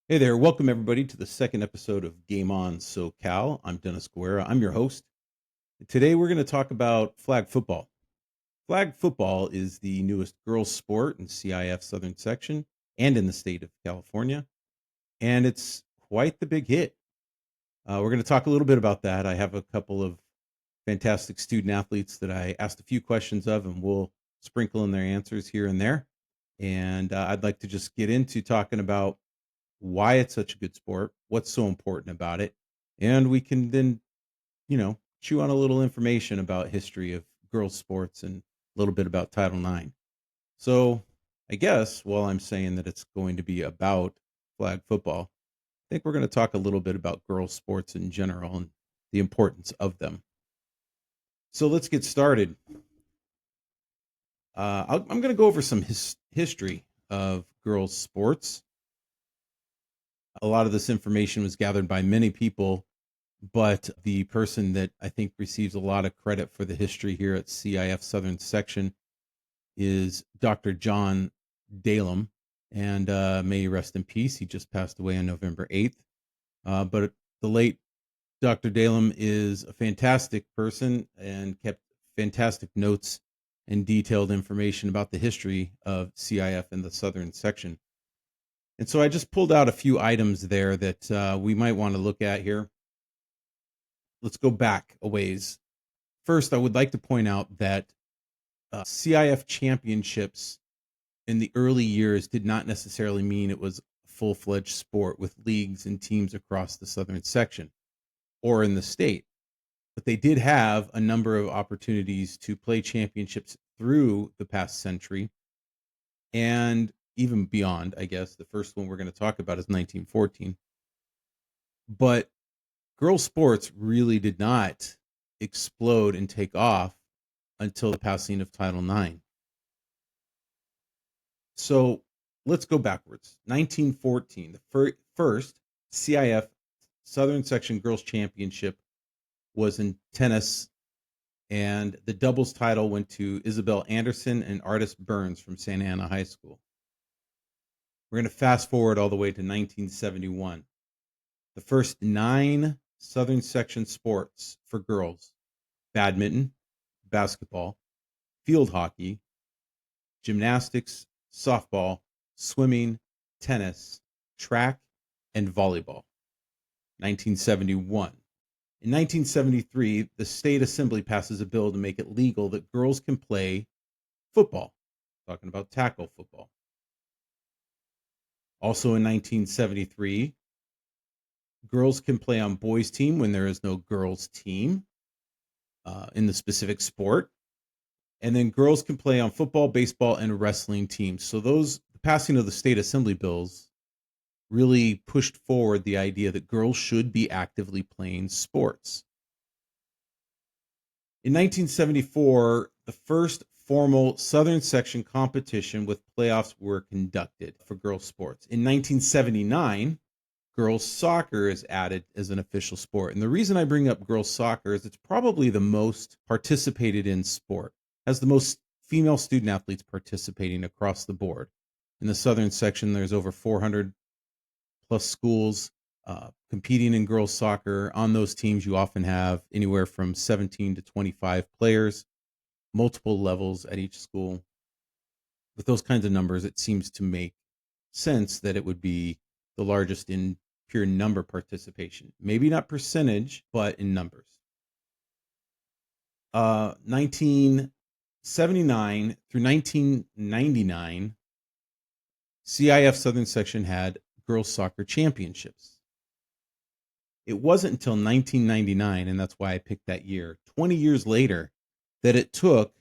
Hey there, welcome everybody to the second episode of Game On SoCal. I'm Dennis Guerra. I'm your host. Today we're going to talk about flag football. Flag football is the newest girls' sport in CIF Southern Section and in the state of California, and it's quite the big hit. We're going to talk a little bit about that. I have a couple of fantastic student athletes that I asked a few questions of, and we'll sprinkle in their answers here and there. And I'd like to just get into talking about why it's such a good sport, what's so important about it, and we can then, chew on a little information about history of girls sports and a little bit about Title IX. So, I guess while I'm saying that it's going to be about flag football, I think we're going to talk a little bit about girls sports in general and the importance of them. So, let's get started. I'm going to go over some history of girls sports. A lot of this information was gathered by many people, but the person that I think receives a lot of credit for the history here at CIF Southern Section is Dr. John Dalem, and may he rest in peace. He just passed away on November 8th. But the late Dr. Dalem is a fantastic person and kept fantastic notes and detailed information about the history of CIF in the Southern Section. And so I just pulled out a few items there that we might want to look at here. Let's go back a ways. First, I would like to point out that CIF championships in the early years did not necessarily mean it was a full-fledged sport with leagues and teams across the Southern Section or in the state. But they did have a number of opportunities to play championships through the past century and even beyond, I guess. The first one we're going to talk about is 1914. But girls' sports really did not explode and take off until the passing of Title IX. So let's go backwards. 1914, the first CIF Southern Section Girls Championship was in tennis, and the doubles title went to Isabel Anderson and Artis Burns from Santa Ana High School. We're going to fast forward all the way to 1971. The first 9 Southern Section sports for girls: badminton, basketball, field hockey, gymnastics, softball, swimming, tennis, track, and volleyball. 1971. In 1973, the state assembly passes a bill to make it legal that girls can play football, talking about tackle football. Also in 1973, girls can play on boys' team when there is no girls' team in the specific sport. And then girls can play on football, baseball, and wrestling teams. So the passing of the state assembly bills really pushed forward the idea that girls should be actively playing sports. In 1974, the first formal Southern Section competition with playoffs were conducted for girls' sports. In 1979, girls' soccer is added as an official sport. And the reason I bring up girls' soccer is it's probably the most participated in sport, has the most female student athletes participating across the board. In the Southern Section, there's over 400 plus schools competing in girls soccer. On those teams, you often have anywhere from 17 to 25 players, multiple levels at each school. With those kinds of numbers, it seems to make sense that it would be the largest in pure number participation. Maybe not percentage, but in numbers. 1979 through 1999, CIF Southern Section had girls soccer championships. It wasn't until 1999, and that's why I picked that year, 20 years later, that it took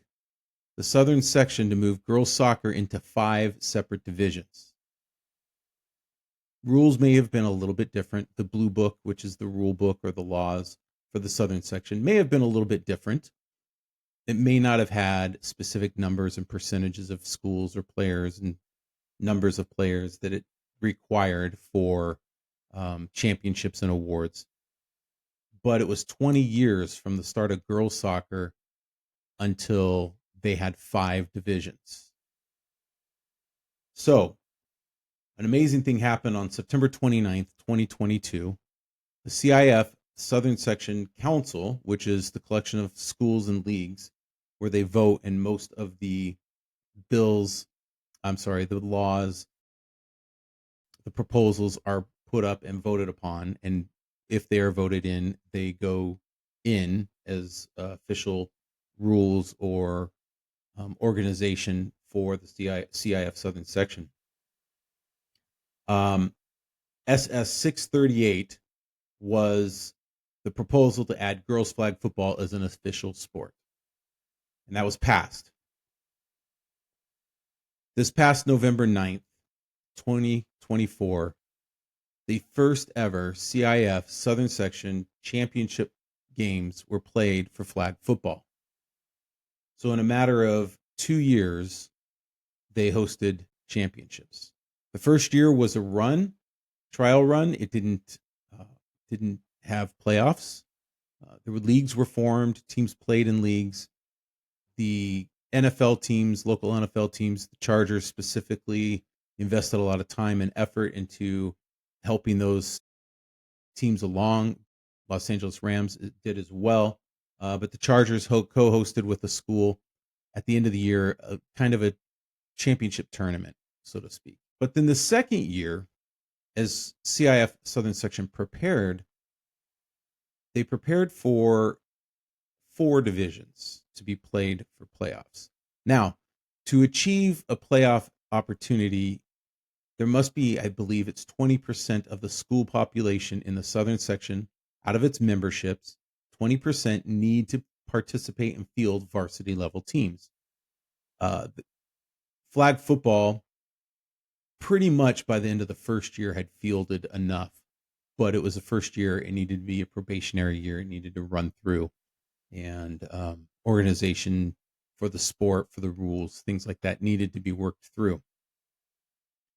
the Southern Section to move girls soccer into 5 separate divisions. Rules may have been a little bit different. The Blue Book, which is the rule book or the laws for the Southern Section, may have been a little bit different. It may not have had specific numbers and percentages of schools or players and numbers of players that it required for championships and awards. But it was 20 years from the start of girls soccer until they had 5 divisions. So An amazing thing happened on September 29th, 2022. The CIF Southern Section Council, which is the collection of schools and leagues where they vote, and most of the the laws, the proposals are put up and voted upon. And if they are voted in, they go in as official rules or organization for the CIF Southern Section. SS 638 was the proposal to add girls flag football as an official sport. And that was passed. This past November 9th, 2024, the first ever CIF Southern Section Championship games were played for flag football. So in a matter of 2 years, they hosted championships. The first year was a trial run. It didn't have playoffs. Leagues were formed. Teams played in leagues. The NFL teams, local NFL teams, the Chargers specifically, invested a lot of time and effort into helping those teams along. Los Angeles Rams did as well. But the Chargers co-hosted with the school at the end of the year, kind of a championship tournament, so to speak. But then the second year, as CIF Southern Section they prepared for 4 divisions to be played for playoffs. Now, to achieve a playoff opportunity, there must be, I believe it's 20% of the school population in the Southern Section out of its memberships, 20% need to participate and field varsity level teams. Flag football, pretty much by the end of the first year, had fielded enough, but it was the first year. It needed to be a probationary year. It needed to run through, and organization for the sport, for the rules, things like that needed to be worked through.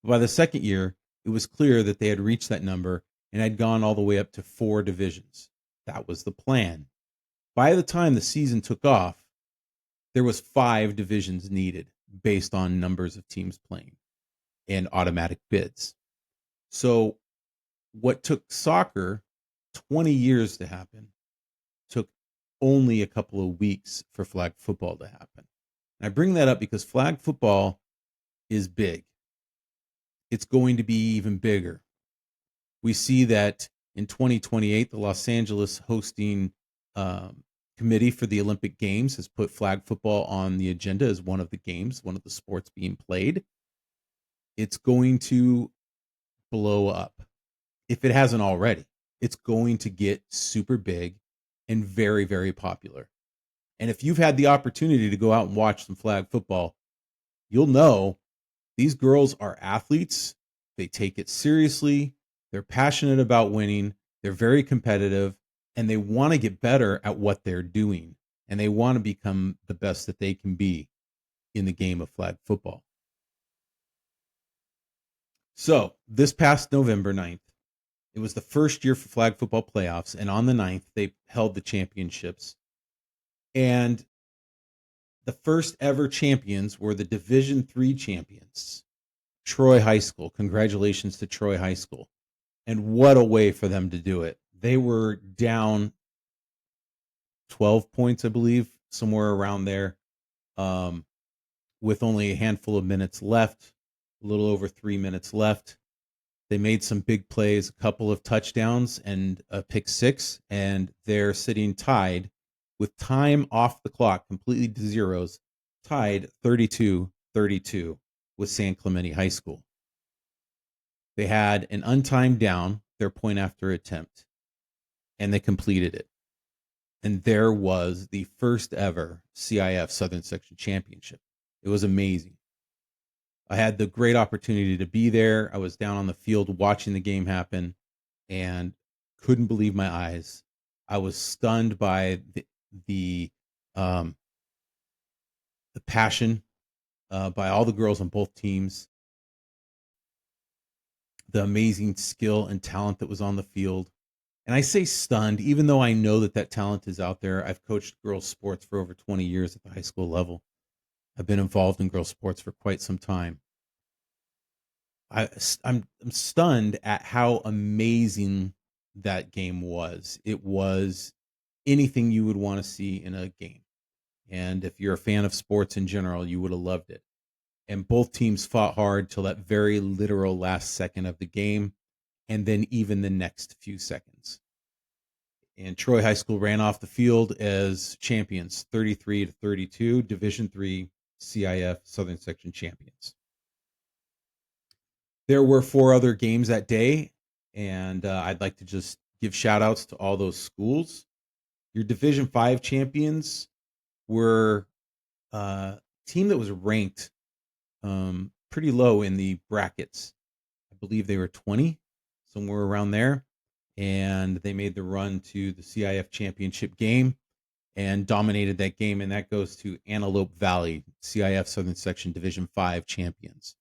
By the second year, it was clear that they had reached that number and had gone all the way up to 4 divisions. That was the plan. By the time the season took off, there was 5 divisions needed based on numbers of teams playing and automatic bids. So what took soccer 20 years to happen took only a couple of weeks for flag football to happen. And I bring that up because flag football is big. It's going to be even bigger. We see that in 2028, the Los Angeles hosting committee for the Olympic Games has put flag football on the agenda as one of the games, one of the sports being played. It's going to blow up. If it hasn't already, it's going to get super big and very, very popular. And if you've had the opportunity to go out and watch some flag football, you'll know these girls are athletes. They take it seriously. They're passionate about winning. They're very competitive, and they want to get better at what they're doing. And they want to become the best that they can be in the game of flag football. So this past November 9th, it was the first year for flag football playoffs. And on the 9th, they held the championships. And the first ever champions were the Division III champions, Troy High School. Congratulations to Troy High School. And what a way for them to do it. They were down 12 points, I believe, somewhere around there, with only a handful of minutes left, a little over 3 minutes left. They made some big plays, a couple of touchdowns and a pick six, and they're sitting tied with time off the clock, completely to zeros, tied 32-32 with San Clemente High School. They had an untimed down, their point after attempt, and they completed it. And there was the first ever CIF Southern Section Championship. It was amazing. I had the great opportunity to be there. I was down on the field watching the game happen and couldn't believe my eyes. I was stunned by the passion by all the girls on both teams, the amazing skill and talent that was on the field. And I say stunned, even though I know that talent is out there. I've coached girls sports for over 20 years at the high school level. I've been involved in girls sports for quite some time. I'm stunned at how amazing that game was. It was anything you would want to see in a game. And if you're a fan of sports in general, you would have loved it. And both teams fought hard till that very literal last second of the game, and then even the next few seconds. And Troy High School ran off the field as champions, 33-32, Division III CIF Southern Section champions. There were 4 other games that day, and I'd like to just give shout outs to all those schools. Your Division V champions were a team that was ranked pretty low in the brackets. I believe they were 20, somewhere around there. And they made the run to the CIF championship game and dominated that game. And that goes to Antelope Valley, CIF Southern Section Division V champions.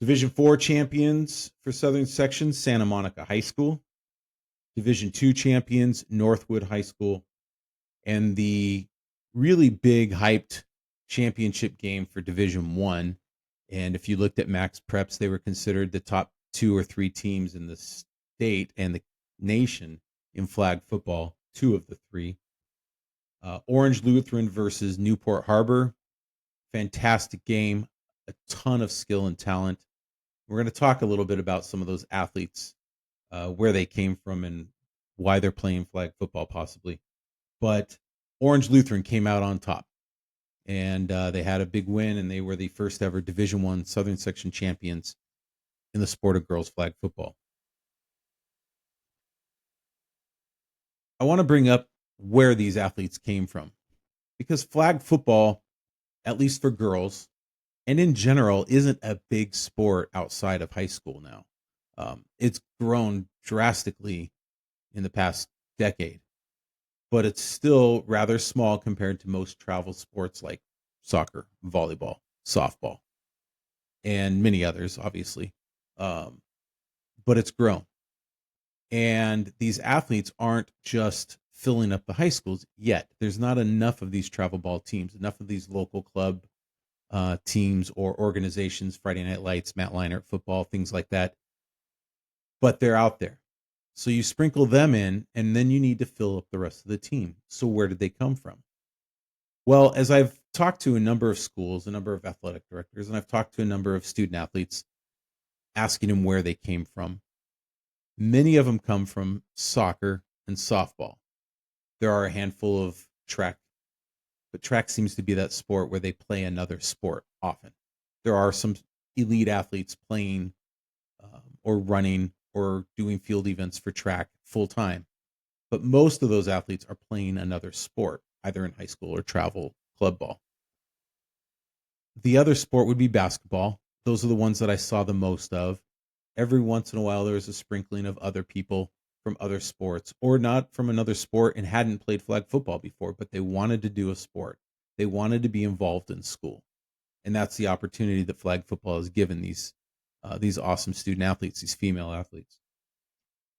Division IV champions for Southern Section, Santa Monica High School. Division II champions, Northwood High School. And the really big hyped championship game for Division I. And if you looked at Max Preps, they were considered the top 2 or 3 teams in the state and the nation in flag football, 2 of the 3. Orange Lutheran versus Newport Harbor. Fantastic game, a ton of skill and talent. We're going to talk a little bit about some of those athletes, where they came from and why they're playing flag football possibly. But Orange Lutheran came out on top, and they had a big win, and they were the first ever Division I Southern Section champions in the sport of girls flag football. I want to bring up where these athletes came from, because flag football, at least for girls, and in general, isn't a big sport outside of high school now. It's grown drastically in the past decade, but it's still rather small compared to most travel sports like soccer, volleyball, softball, and many others, obviously. But it's grown. And these athletes aren't just filling up the high schools yet. There's not enough of these travel ball teams, enough of these local club teams or organizations, Friday Night Lights, Matt Leinart football, things like that. But they're out there. So you sprinkle them in, and then you need to fill up the rest of the team. So where did they come from? Well, as I've talked to a number of schools, a number of athletic directors, and I've talked to a number of student athletes, asking them where they came from, many of them come from soccer and softball. There are a handful of track, but track seems to be that sport where they play another sport often. There are some elite athletes playing or running or doing field events for track full time. But most of those athletes are playing another sport, either in high school or travel club ball. The other sport would be basketball. Those are the ones that I saw the most of. Every once in a while, there's a sprinkling of other people from other sports, or not from another sport and hadn't played flag football before, but they wanted to do a sport. They wanted to be involved in school. And that's the opportunity that flag football has given these awesome student athletes, these female athletes.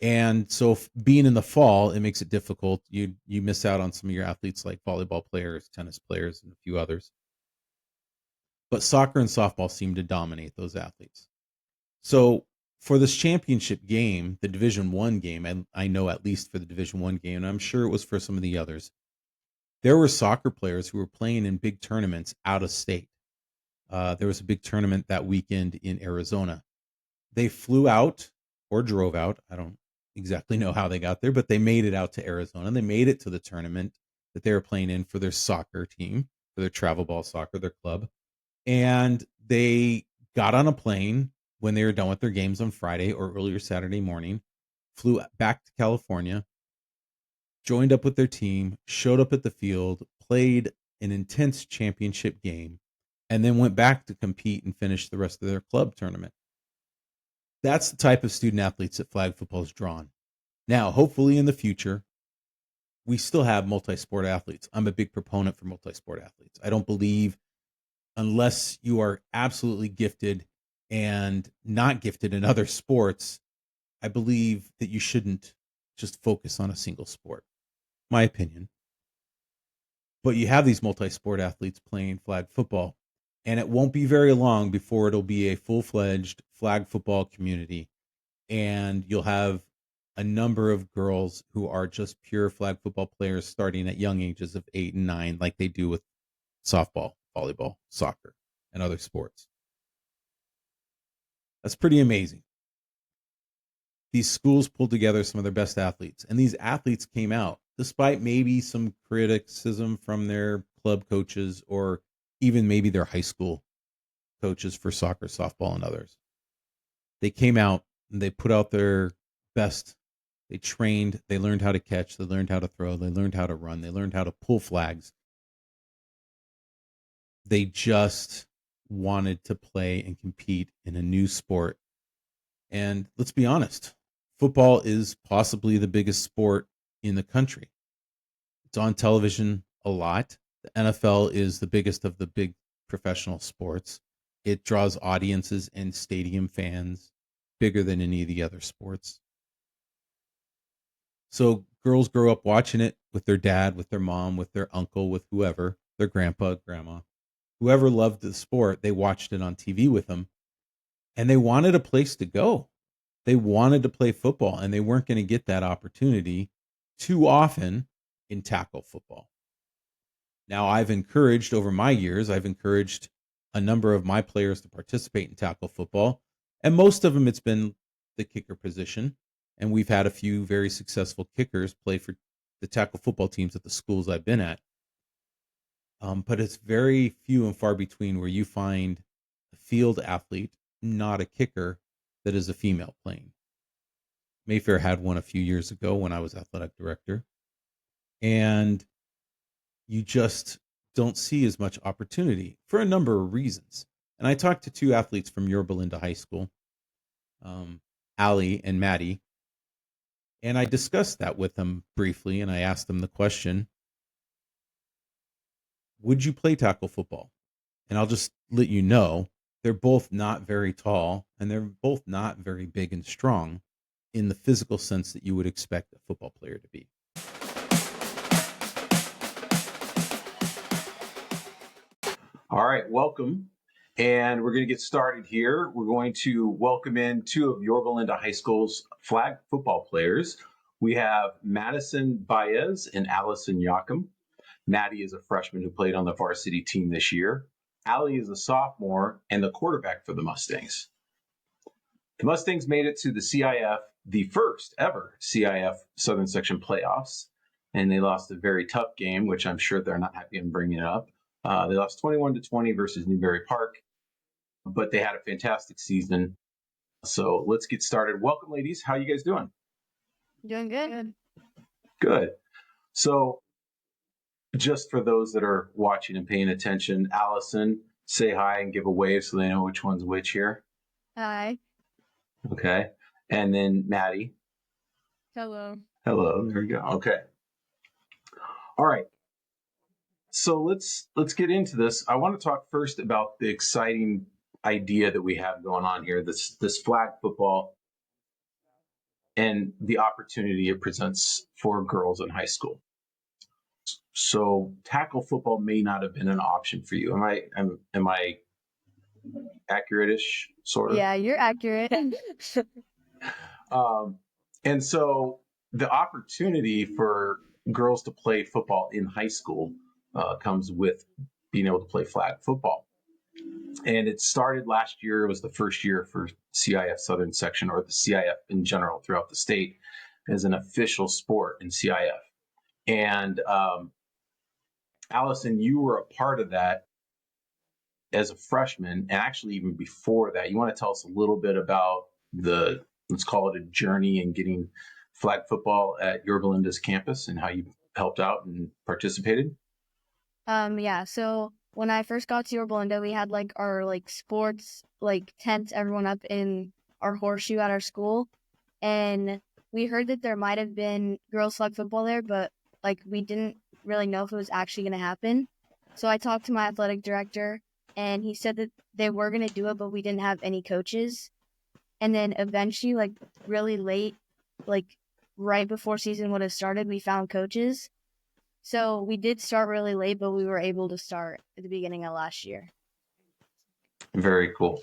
And so being in the fall, it makes it difficult. You miss out on some of your athletes like volleyball players, tennis players, and a few others. But soccer and softball seem to dominate those athletes. So for this championship game, the Division I game, I know at least for the Division I game, and I'm sure it was for some of the others, there were soccer players who were playing in big tournaments out of state. There was a big tournament that weekend in Arizona. They flew out or drove out. I don't exactly know how they got there, but they made it out to Arizona. They made it to the tournament that they were playing in for their soccer team, for their travel ball soccer, their club. And they got on a plane when they were done with their games on Friday or earlier Saturday morning, flew back to California, joined up with their team, showed up at the field, played an intense championship game, and then went back to compete and finish the rest of their club tournament. That's the type of student athletes that flag football is drawn. Now, hopefully in the future, we still have multi-sport athletes. I'm a big proponent for multi-sport athletes. I don't believe, unless you are absolutely gifted and not gifted in other sports, I believe that you shouldn't just focus on a single sport. My opinion. But you have these multi-sport athletes playing flag football. And it won't be very long before it'll be a full-fledged flag football community. And you'll have a number of girls who are just pure flag football players starting at young ages of 8 and 9, like they do with softball, volleyball, soccer, and other sports. That's pretty amazing. These schools pulled together some of their best athletes, and these athletes came out despite maybe some criticism from their club coaches or even maybe their high school coaches for soccer, softball, and others. They came out and they put out their best. They trained, they learned how to catch, they learned how to throw, they learned how to run, they learned how to pull flags. They just wanted to play and compete in a new sport. And let's be honest, football is possibly the biggest sport in the country. It's on television a lot. The NFL is the biggest of the big professional sports. It draws audiences and stadium fans bigger than any of the other sports. So girls grow up watching it with their dad, with their mom, with their uncle, with whoever, their grandpa, grandma, whoever loved the sport. They watched it on TV with them, and they wanted a place to go. They wanted to play football, and they weren't going to get that opportunity too often in tackle football. Now, I've encouraged over my years, I've encouraged a number of my players to participate in tackle football, and most of them it's been the kicker position. And we've had a few very successful kickers play for the tackle football teams at the schools I've been at. But it's very few and far between where you find a field athlete, not a kicker, that is a female playing. Mayfair had one a few years ago when I was athletic director. And you just don't see as much opportunity for a number of reasons. And I talked to two athletes from Yorba Linda High School, Allie and Maddie, and I discussed that with them briefly, and I asked them the question, would you play tackle football? And I'll just let you know, they're both not very tall, and they're both not very big and strong in the physical sense that you would expect a football player to be. All right, welcome. And we're going to get started here. We're going to welcome in two of Yorba Linda High School's flag football players. We have Madison Baez and Allison Yakum. Maddie is a freshman who played on the varsity team this year. Allie is a sophomore and the quarterback for the Mustangs. The Mustangs made it to the CIF, the first ever CIF Southern Section playoffs, and they lost a very tough game, which I'm sure they're not happy in bringing it up. They lost 21-20 versus Newberry Park, but they had a fantastic season. So let's get started. Welcome, ladies. How are you guys doing? Doing good. Good. So just for those that are watching and paying attention, Allison, say hi and give a wave so they know which one's which here. Hi. Okay. And then Maddie. Hello. Hello. There we go. Okay. All right. So let's get into this. I want to talk first about the exciting idea that we have going on here, this flag football and the opportunity it presents for girls in high school. So tackle football may not have been an option for you. Am I accurate-ish, sort of? Yeah, you're accurate. And so the opportunity for girls to play football in high school comes with being able to play flag football. And it started last year. It was the first year for CIF Southern Section, or the CIF in general throughout the state, as an official sport in CIF. And Allison, you were a part of that as a freshman, and actually even before that. You want to tell us a little bit about the, let's call it a journey in getting flag football at Yorba Linda's campus and how you helped out and participated? Yeah, so when I first got to Yorba Linda, we had our sports tent, everyone up in our horseshoe at our school, and we heard that there might have been girls flag football there, but we didn't really know if it was actually going to happen. So I talked to my athletic director, and he said that they were going to do it, but we didn't have any coaches. And then eventually, really late, right before season would have started, we found coaches. So we did start really late, but we were able to start at the beginning of last year. Very cool.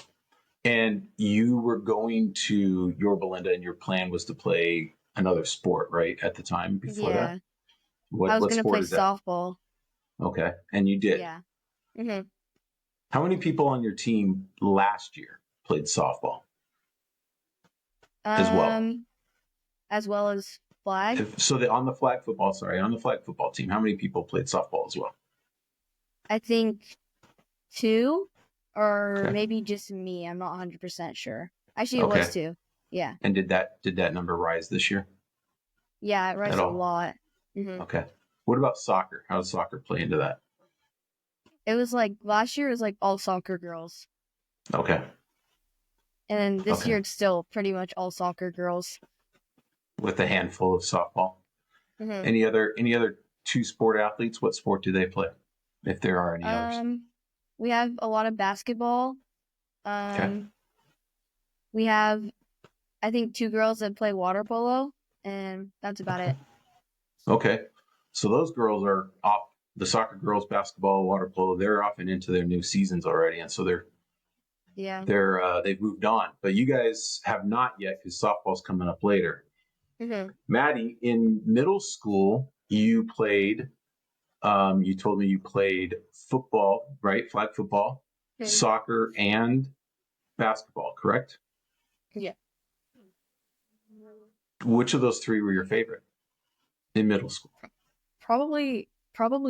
And you were going to Yorba Linda, and your plan was to play another sport, right? At the time before that, Yeah. I what was what gonna sport play is that? softball. Okay, and you did. Yeah. hmm How many people on your team last year played softball as well? Um, as well as flag. On the flag football, sorry, on the flag football team, how many people played softball as well? I think two, or Okay. maybe just me. I'm not 100% sure. Actually, it was Okay. two. Yeah. And did that number rise this year Yeah, it at rises a all? lot. Okay. What about soccer? How does soccer play into that? It was like last year it was like all soccer girls, Okay. and then this Okay. year it's still pretty much all soccer girls. With a handful of softball. hmm Any other two sport athletes? What sport do they play? If there are any others. Um, we have a lot of basketball. Okay. Um, we have I think two girls that play water polo, and that's about Okay. it. Okay. So those girls are off. The soccer girls, basketball, water polo, they're off and into their new seasons already, and so Yeah. they've moved on. But you guys have not yet because softball's coming up later. hmm Maddie, in middle school, you played. You told me you played football, right? Flag football, soccer, and basketball, correct? Yeah. Which of those three were your favorite in middle school? Probably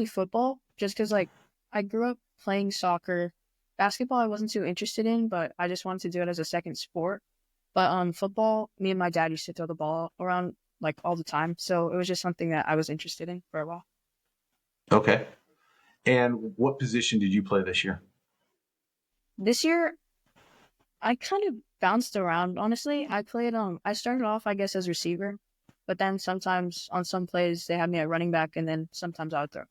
football, just because like I grew up playing soccer. Basketball I wasn't too interested in, but I just wanted to do it as a second sport. But football, me and my dad used to throw the ball around like all the time, so it was just something that I was interested in for a while. Okay. And what position did you play this year? This year, I kind of bounced around. Honestly, I started off I guess as receiver, but then sometimes on some plays they had me at running back, and then sometimes I would throw.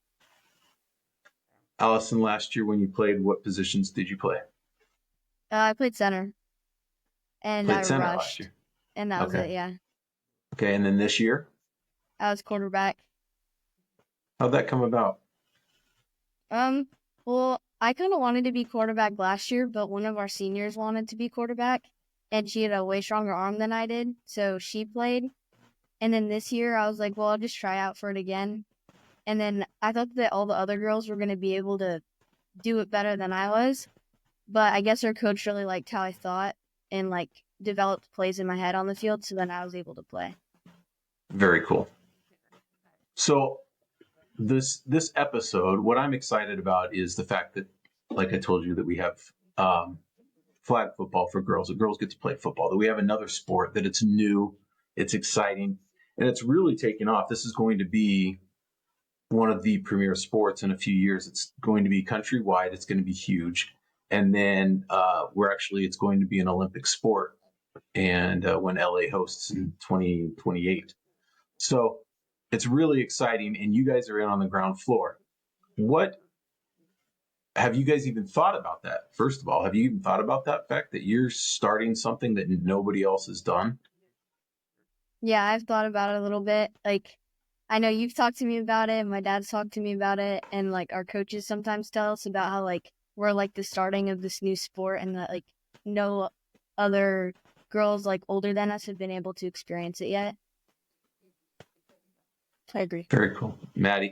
Allison, last year when you played, what positions did you play? I played center and I Played center last rushed, year. and that was Okay. it. Yeah, Okay. And then this year, I was quarterback. how'd that come about? Um, well, I kind of wanted to be quarterback last year, but one of our seniors wanted to be quarterback, and she had a way stronger arm than I did, so she played. And then this year, I was like, well, I'll just try out for it again. And then I thought that all the other girls were going to be able to do it better than I was, but I guess our coach really liked how I thought and like developed plays in my head on the field, so then I was able to play. Very cool. So this episode, what I'm excited about is the fact that, like I told you, that we have um, flag football for girls. That girls get to play football. That we have another sport. That it's new, it's exciting, and it's really taking off. This is going to be one of the premier sports in a few years. It's going to be countrywide. It's going to be huge, and then it's going to be an Olympic sport. And when LA hosts in 2028, so it's really exciting. And you guys are in on the ground floor. What have you guys even thought about that? First of all, have you even thought about that fact that you're starting something that nobody else has done? Yeah, I've thought about it a little bit. Like, I know you've talked to me about it, my dad's talked to me about it, and like our coaches sometimes tell us about how like we're like the starting of this new sport and that like no other girls like older than us have been able to experience it yet. I agree. Very cool. Maddie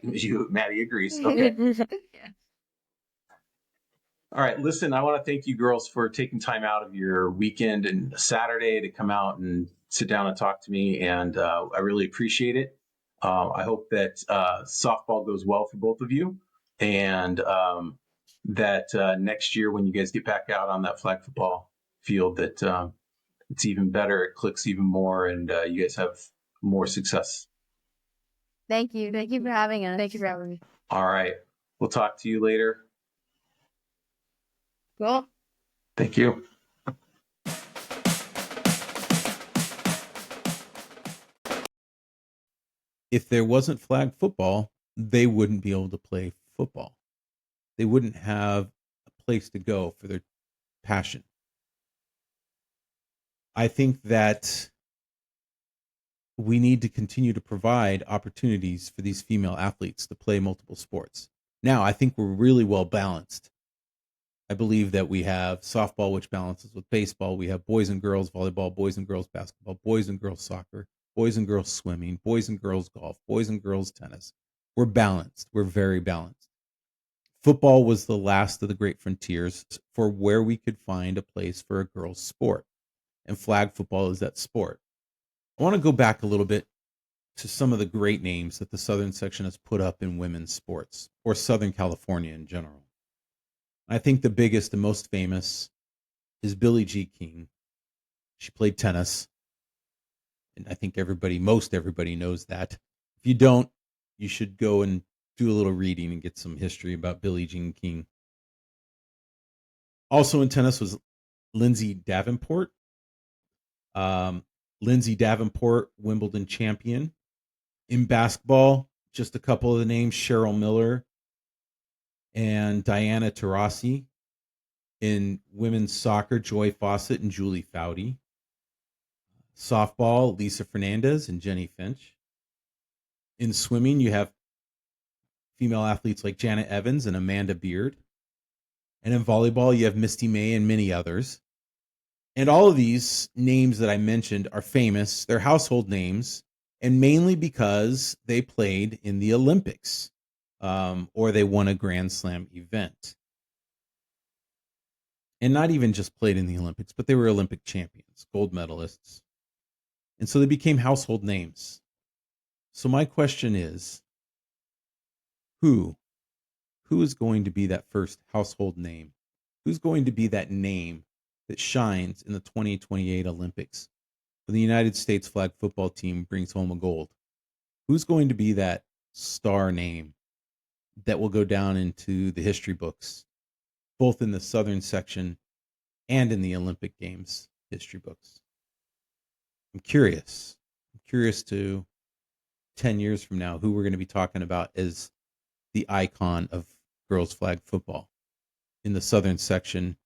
agrees. Okay. yeah. All right. Listen, I want to thank you girls for taking time out of your weekend and Saturday to come out and sit down and talk to me. And I really appreciate it. I hope that softball goes well for both of you. And that next year, when you guys get back out on that flag football field, that it's even better, it clicks even more, and you guys have more success. Thank you. Thank you for having us. Thank you for having me. All right. We'll talk to you later. Cool. Thank you. If there wasn't flag football, they wouldn't be able to play football. They wouldn't have a place to go for their passion. I think that we need to continue to provide opportunities for these female athletes to play multiple sports. Now, I think we're really well balanced. I believe that we have softball, which balances with baseball. We have boys and girls volleyball, boys and girls basketball, boys and girls soccer, boys and girls swimming, boys and girls golf, boys and girls tennis. We're balanced. We're very balanced. Football was the last of the great frontiers for where we could find a place for a girls' sport. And flag football is that sport. I want to go back a little bit to some of the great names that the Southern section has put up in women's sports, or Southern California in general. I think the biggest and most famous is Billie Jean King. She played tennis, and I think most everybody knows that. If you don't, you should go and do a little reading and get some history about Billie Jean King. Also in tennis was Lindsay Davenport. Lindsay Davenport, Wimbledon champion. In basketball, just a couple of the names, Cheryl Miller and Diana Taurasi. In women's soccer, Joy Fawcett and Julie Foudy. Softball, Lisa Fernandez and Jenny Finch. In swimming, you have female athletes like Janet Evans and Amanda Beard. And in volleyball, you have Misty May and many others. And all of these names that I mentioned are famous. They're household names, and mainly because they played in the Olympics, or they won a Grand Slam event. And not even just played in the Olympics, but they were Olympic champions, gold medalists. And so they became household names. So my question is, who is going to be that first household name? Who's going to be that name that shines in the 2028 Olympics when the United States flag football team brings home a gold? Who's going to be that star name that will go down into the history books, both in the Southern section and in the Olympic Games history books? I'm curious. I'm curious to 10 years from now who we're going to be talking about as the icon of girls flag football in the Southern section,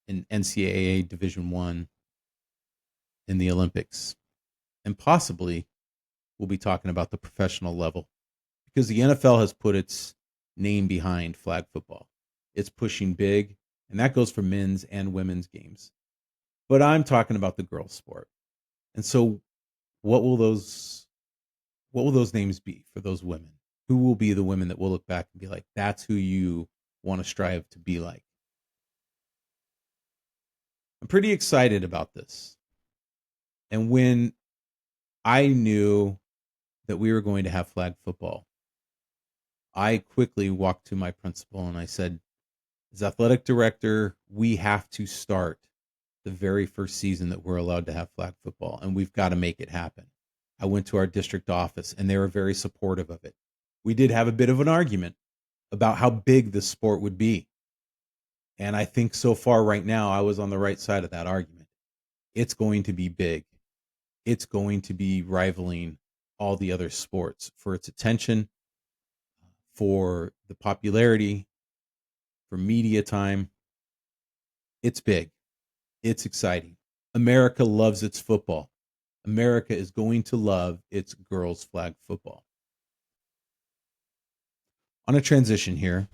in NCAA Division I, in the Olympics. And possibly we'll be talking about the professional level, because the NFL has put its name behind flag football. It's pushing big, and that goes for men's and women's games. But I'm talking about the girls' sport. And so what will those names be for those women? Who will be the women that will look back and be like, that's who you want to strive to be like? I'm pretty excited about this. And when I knew that we were going to have flag football, I quickly walked to my principal and I said, as athletic director, we have to start the very first season that we're allowed to have flag football, and we've got to make it happen. I went to our district office, and they were very supportive of it. We did have a bit of an argument about how big this sport would be. And I think so far right now, I was on the right side of that argument. It's going to be big. It's going to be rivaling all the other sports for its attention, for the popularity, for media time. It's big. It's exciting. America loves its football. America is going to love its girls flag football. On a transition here,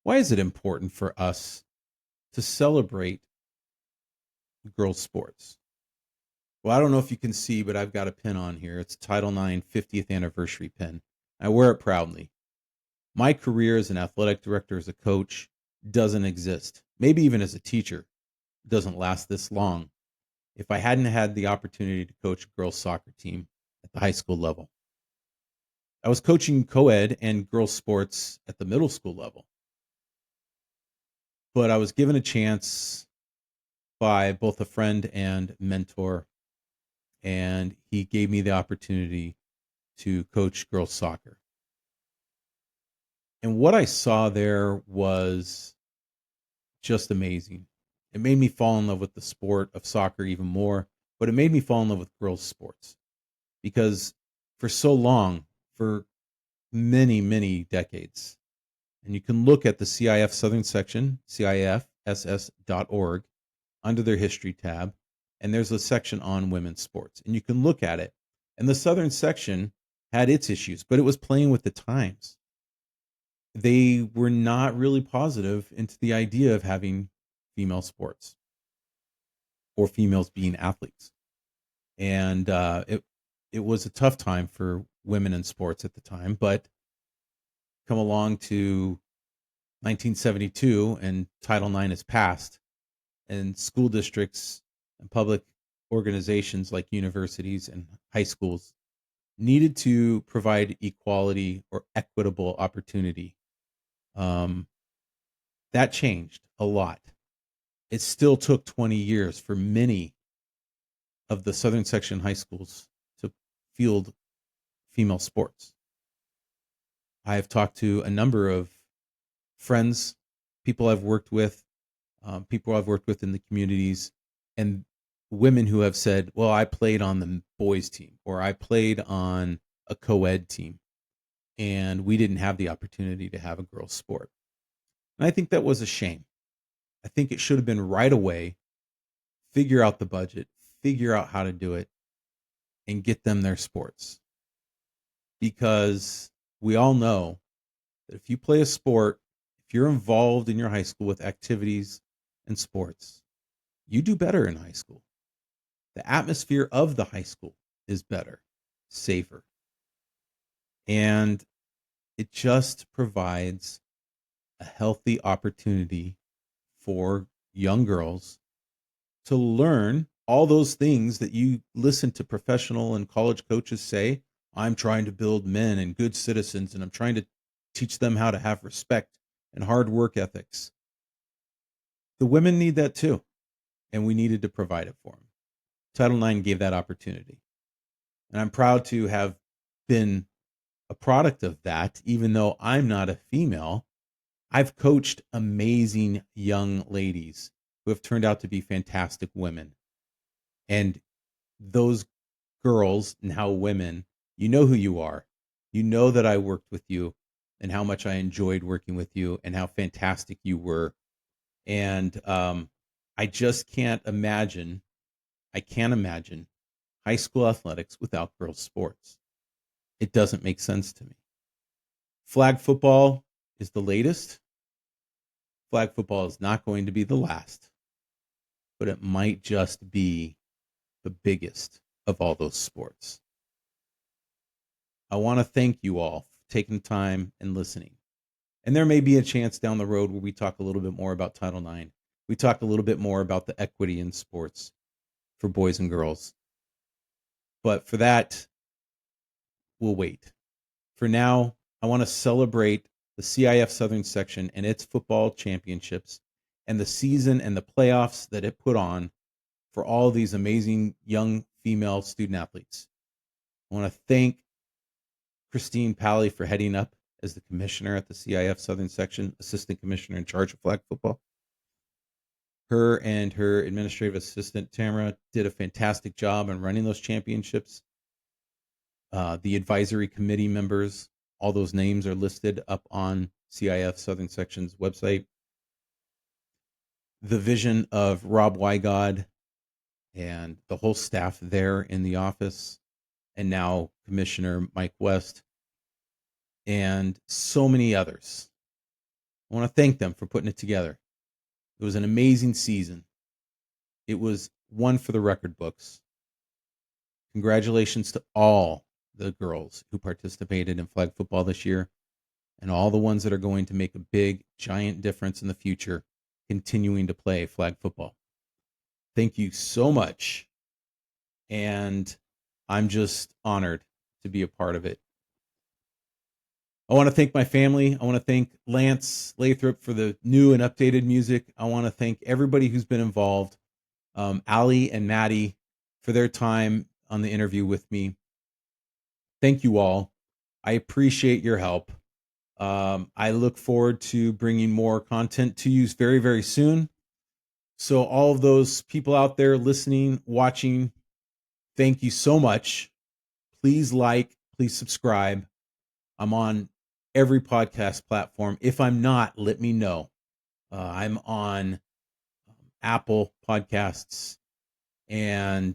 why is it important for us to celebrate girls sports? Well, I don't know if you can see, but I've got a pin on here. It's Title IX 50th anniversary pin. I wear it proudly. My career as an athletic director, as a coach, doesn't exist. Maybe even as a teacher, it doesn't last this long if I hadn't had the opportunity to coach a girls soccer team at the high school level. I was coaching co-ed and girls sports at the middle school level, but I was given a chance by both a friend and mentor, and he gave me the opportunity to coach girls soccer. And what I saw there was just amazing. It made me fall in love with the sport of soccer even more, but it made me fall in love with girls sports, because for so long, for many, many decades, and you can look at the CIF Southern section, CIFSS.org, under their history tab, and there's a section on women's sports, and you can look at it. And the Southern section had its issues, but it was playing with the times. they were not really positive into the idea of having female sports or females being athletes. And it was a tough time for women in sports at the time, but come along to 1972 and Title IX is passed, and school districts and public organizations like universities and high schools needed to provide equality or equitable opportunity. Um, that changed a lot. It still took 20 years for many of the Southern Section high schools to field female sports. I have talked to a number of friends, people I've worked with, people I've worked with in the communities, and women who have said, well, I played on the boys team or I played on a co-ed team and we didn't have the opportunity to have a girls sport. And I think that was a shame. I think it should have been right away, figure out the budget, figure out how to do it, and get them their sports. Because we all know that if you play a sport, if you're involved in your high school with activities and sports, you do better in high school. The atmosphere of the high school is better, safer. And it just provides a healthy opportunity for young girls to learn all those things that you listen to professional and college coaches say. I'm trying to build men and good citizens, and I'm trying to teach them how to have respect and hard work ethics. The women need that too, and we needed to provide it for them. Title IX gave that opportunity. And I'm proud to have been a product of that, even though I'm not a female. I've coached amazing young ladies who have turned out to be fantastic women. And those girls, now women, you know who you are. You know that I worked with you and how much I enjoyed working with you and how fantastic you were. And I just can't imagine, I can't imagine high school athletics without girls' sports. It doesn't make sense to me. Flag football is the latest. Flag football is not going to be the last, but it might just be the biggest of all those sports. I want to thank you all for taking time and listening. And there may be a chance down the road where we talk a little bit more about Title IX. We talk a little bit more about the equity in sports for boys and girls. But for that, we'll wait. For now, I want to celebrate the CIF Southern Section and its football championships and the season and the playoffs that it put on for all these amazing young female student athletes. I want to thank Christine Pally for heading up as the commissioner at the CIF Southern Section, assistant commissioner in charge of flag football. Her and her administrative assistant, Tamara, did a fantastic job in running those championships. The advisory committee members, all those names are listed up on CIF Southern Section's website. The vision of Rob Wygod and the whole staff there in the office, and now Commissioner Mike West, and so many others. I want to thank them for putting it together. It was an amazing season. It was one for the record books. Congratulations to all the girls who participated in flag football this year and all the ones that are going to make a big, giant difference in the future continuing to play flag football. Thank you so much. And I'm just honored to be a part of it. I want to thank my family. I want to thank Lance Lathrop for the new and updated music. I want to thank everybody who's been involved. Allie and Maddie for their time on the interview with me. Thank you all. I appreciate your help. I look forward to bringing more content to you very, very soon. So all of those people out there listening, watching, thank you so much. Please like, please subscribe. I'm on every podcast platform. If I'm not, let me know. I'm on Apple Podcasts, and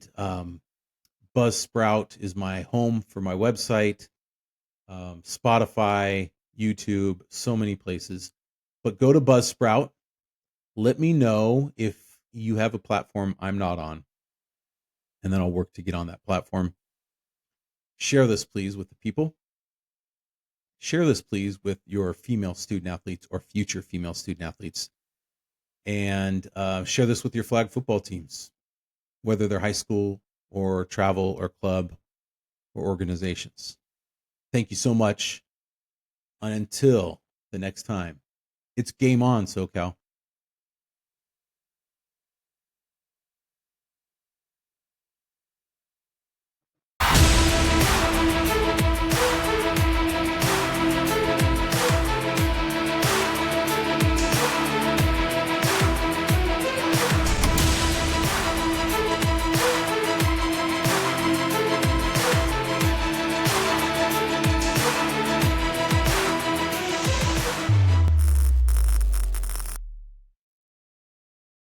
Buzzsprout is my home for my website. Spotify, YouTube, so many places. But go to Buzzsprout. Let me know if you have a platform I'm not on, and then I'll work to get on that platform. Share this, please, with the people. Share this, please, with your female student athletes or future female student athletes. And share this with your flag football teams, whether they're high school or travel or club or organizations. Thank you so much. And until the next time, it's Game On, SoCal.